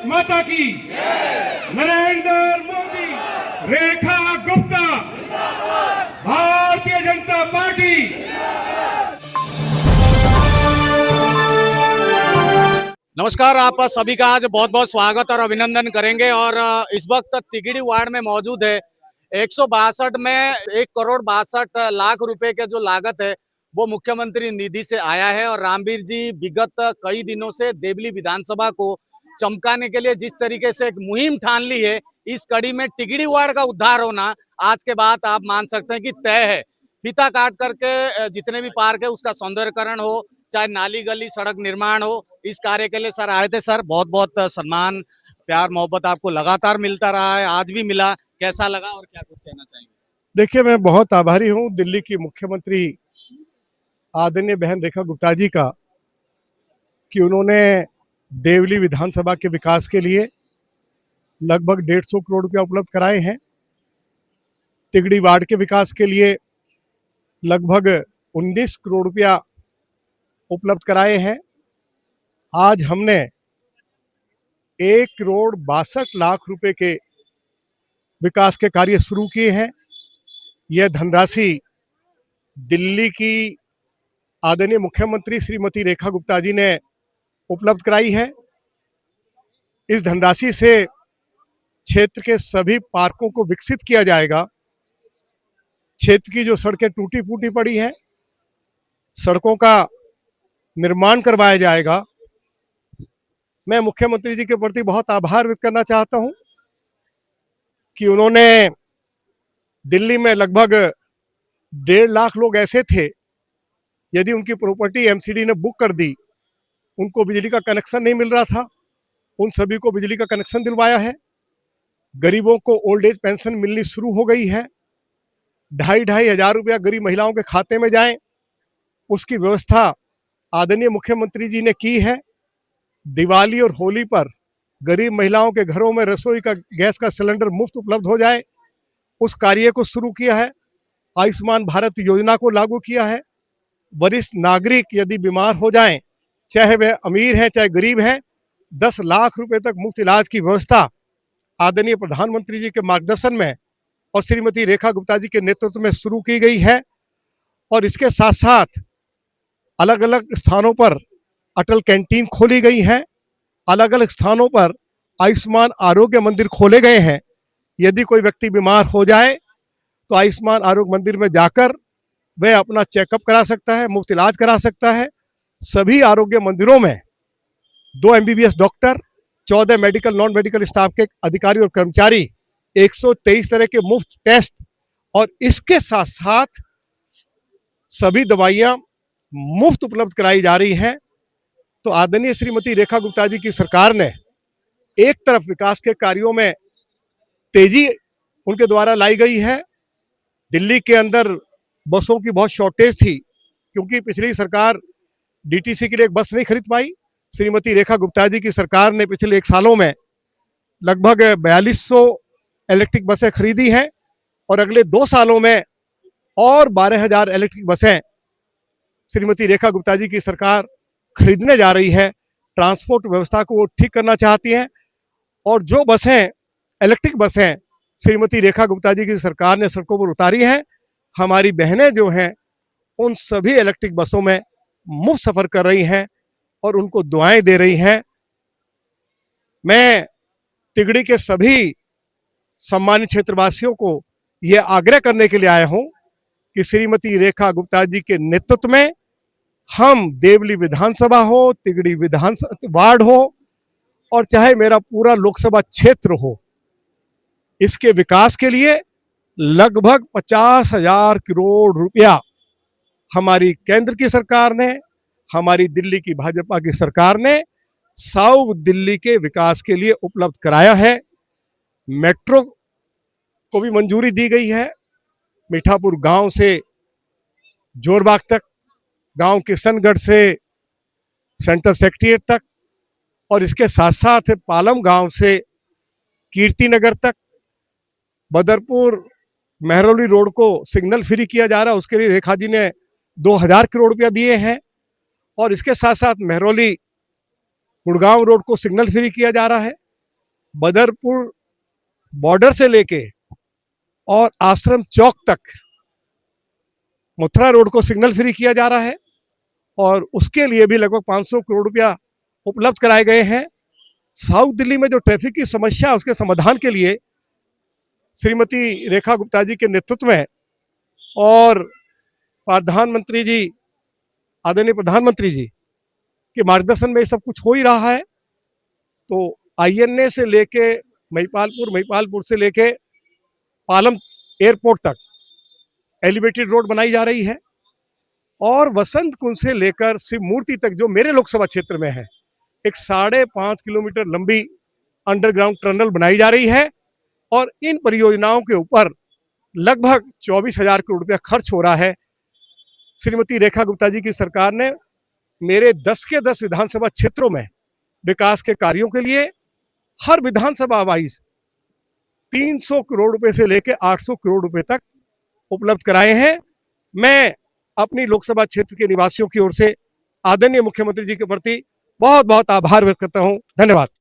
माता की, नरेंद्र मोदी, रेखा गुप्ता, भारतीय जनता पार्टी। नमस्कार, आप सभी का आज बहुत बहुत स्वागत और अभिनंदन करेंगे। और इस वक्त तिगड़ी वार्ड में मौजूद है। 162 में 1,62,00,000 रुपए के जो लागत है वो मुख्यमंत्री निधि से आया है। और रामवीर जी विगत कई दिनों से देवली विधानसभा को चमकाने के लिए जिस तरीके से एक मुहिम ठान ली है, इस कड़ी में तिगड़ी वार्ड का उद्धार होना आज के बाद आप मान सकते हैं कि तय है। फीता काट करके जितने भी पार्क है उसका सौंदर्यकरण हो, चाहे नाली गली सड़क निर्माण हो, इस कार्य के लिए सर आए थे। सर बहुत बहुत सम्मान प्यार मोहब्बत आपको लगातार मिलता रहा है, आज भी मिला, कैसा लगा और क्या कुछ कहना चाहेंगे? देखिए, मैं बहुत आभारी हूँ दिल्ली की मुख्यमंत्री आदरणीय बहन रेखा गुप्ता जी का कि उन्होंने देवली विधानसभा के विकास के लिए लगभग 150 करोड़ रुपया उपलब्ध कराए हैं। तिगड़ी वार्ड के विकास के लिए लगभग 19 करोड़ रुपया उपलब्ध कराए हैं। आज हमने 1,62,00,000 रुपए के विकास के कार्य शुरू किए हैं। यह धनराशि दिल्ली की आदरणीय मुख्यमंत्री श्रीमती रेखा गुप्ता जी ने उपलब्ध कराई है। इस धनराशि से क्षेत्र के सभी पार्कों को विकसित किया जाएगा। क्षेत्र की जो सड़कें टूटी फूटी पड़ी हैं, सड़कों का निर्माण करवाया जाएगा। मैं मुख्यमंत्री जी के प्रति बहुत आभार व्यक्त करना चाहता हूं कि उन्होंने दिल्ली में लगभग 1.5 लाख लोग ऐसे थे, यदि उनकी प्रॉपर्टी एमसीडी ने बुक कर दी, उनको बिजली का कनेक्शन नहीं मिल रहा था, उन सभी को बिजली का कनेक्शन दिलवाया है। गरीबों को ओल्ड एज पेंशन मिलनी शुरू हो गई है। 2,500 हजार रुपया गरीब महिलाओं के खाते में जाए, उसकी व्यवस्था आदरणीय मुख्यमंत्री जी ने की है। दिवाली और होली पर गरीब महिलाओं के घरों में रसोई का गैस का सिलेंडर मुफ्त उपलब्ध हो जाए, उस कार्य को शुरू किया है। आयुष्मान भारत योजना को लागू किया है। वरिष्ठ नागरिक यदि बीमार हो जाएं, चाहे वह अमीर हैं चाहे गरीब हैं, 10 लाख रुपए तक मुफ्त इलाज की व्यवस्था आदरणीय प्रधानमंत्री जी के मार्गदर्शन में और श्रीमती रेखा गुप्ता जी के नेतृत्व में शुरू की गई है। और इसके साथ साथ अलग अलग स्थानों पर अटल कैंटीन खोली गई है। अलग अलग स्थानों पर आयुष्मान आरोग्य मंदिर खोले गए हैं। यदि कोई व्यक्ति बीमार हो जाए तो आयुष्मान आरोग्य मंदिर में जाकर वह अपना चेकअप करा सकता है, मुफ्त इलाज करा सकता है। सभी आरोग्य मंदिरों में 2 MBBS doctor, 14 medical non medical staff के अधिकारी और कर्मचारी, 123 तरह के मुफ्त टेस्ट और इसके साथ साथ सभी दवाइयां मुफ्त उपलब्ध कराई जा रही हैं। तो आदरणीय श्रीमती रेखा गुप्ता जी की सरकार ने एक तरफ विकास के कार्यों में तेजी उनके द्वारा लाई गई है। दिल्ली के अंदर बसों की बहुत शॉर्टेज थी, क्योंकि पिछली सरकार डीटीसी के लिए एक बस नहीं खरीद पाई। श्रीमती रेखा गुप्ता जी की सरकार ने पिछले 1 सालों में लगभग 4200 इलेक्ट्रिक बसें खरीदी हैं और अगले 2 सालों में और 12,000 इलेक्ट्रिक बसें श्रीमती रेखा गुप्ता जी की सरकार खरीदने जा रही है। ट्रांसपोर्ट व्यवस्था को वो ठीक करना चाहती हैं और जो बसें इलेक्ट्रिक बसें श्रीमती रेखा गुप्ता जी की सरकार ने सड़कों पर उतारी हैं, हमारी बहनें जो हैं उन सभी इलेक्ट्रिक बसों में मुफ्त सफर कर रही हैं और उनको दुआएं दे रही हैं। मैं तिगड़ी के सभी सम्मानित क्षेत्रवासियों को यह आग्रह करने के लिए आया हूं कि श्रीमती रेखा गुप्ता जी के नेतृत्व में हम देवली विधानसभा हो, तिगड़ी विधानसभा वार्ड हो और चाहे मेरा पूरा लोकसभा क्षेत्र हो, इसके विकास के लिए लगभग 50,000 करोड़ रुपया हमारी केंद्र की सरकार ने, हमारी दिल्ली की भाजपा की सरकार ने साउथ दिल्ली के विकास के लिए उपलब्ध कराया है। मेट्रो को भी मंजूरी दी गई है। मीठापुर गांव से जोरबाग तक, गांव किशनगढ़ से सेंट्रल सेक्रेटेरिएट तक और इसके साथ साथ पालम गांव से कीर्तिनगर तक, बदरपुर मेहरौली रोड को सिग्नल फ्री किया जा रहा है, उसके लिए रेखा जी ने 2,000 करोड़ रुपया दिए हैं। और इसके साथ साथ मेहरौली गुड़गांव रोड को सिग्नल फ्री किया जा रहा है। बदरपुर बॉर्डर से लेके और आश्रम चौक तक मथुरा रोड को सिग्नल फ्री किया जा रहा है और उसके लिए भी लगभग 500 करोड़ रुपया उपलब्ध कराए गए हैं। साउथ दिल्ली में जो ट्रैफिक की समस्या है उसके समाधान के लिए श्रीमती रेखा गुप्ता जी के नेतृत्व में और प्रधानमंत्री जी, आदरणीय प्रधानमंत्री जी के मार्गदर्शन में ये सब कुछ हो ही रहा है। तो आईएनए से लेके महिपालपुर, महिपालपुर से लेके पालम एयरपोर्ट तक एलिवेटेड रोड बनाई जा रही है और वसंत कुंज से लेकर शिव मूर्ति तक जो मेरे लोकसभा क्षेत्र में है, एक 5.5 किलोमीटर लंबी अंडरग्राउंड टनल बनाई जा रही है और इन परियोजनाओं के ऊपर लगभग 24,000 करोड़ रुपया खर्च हो रहा है। श्रीमती रेखा गुप्ता जी की सरकार ने मेरे 10 के 10 विधानसभा क्षेत्रों में विकास के कार्यों के लिए हर विधानसभा वाइज 300 करोड़ रुपए से लेकर 800 करोड़ रुपए तक उपलब्ध कराए हैं। मैं अपनी लोकसभा क्षेत्र के निवासियों की ओर से आदरणीय मुख्यमंत्री जी के प्रति बहुत बहुत आभार व्यक्त करता हूं। धन्यवाद।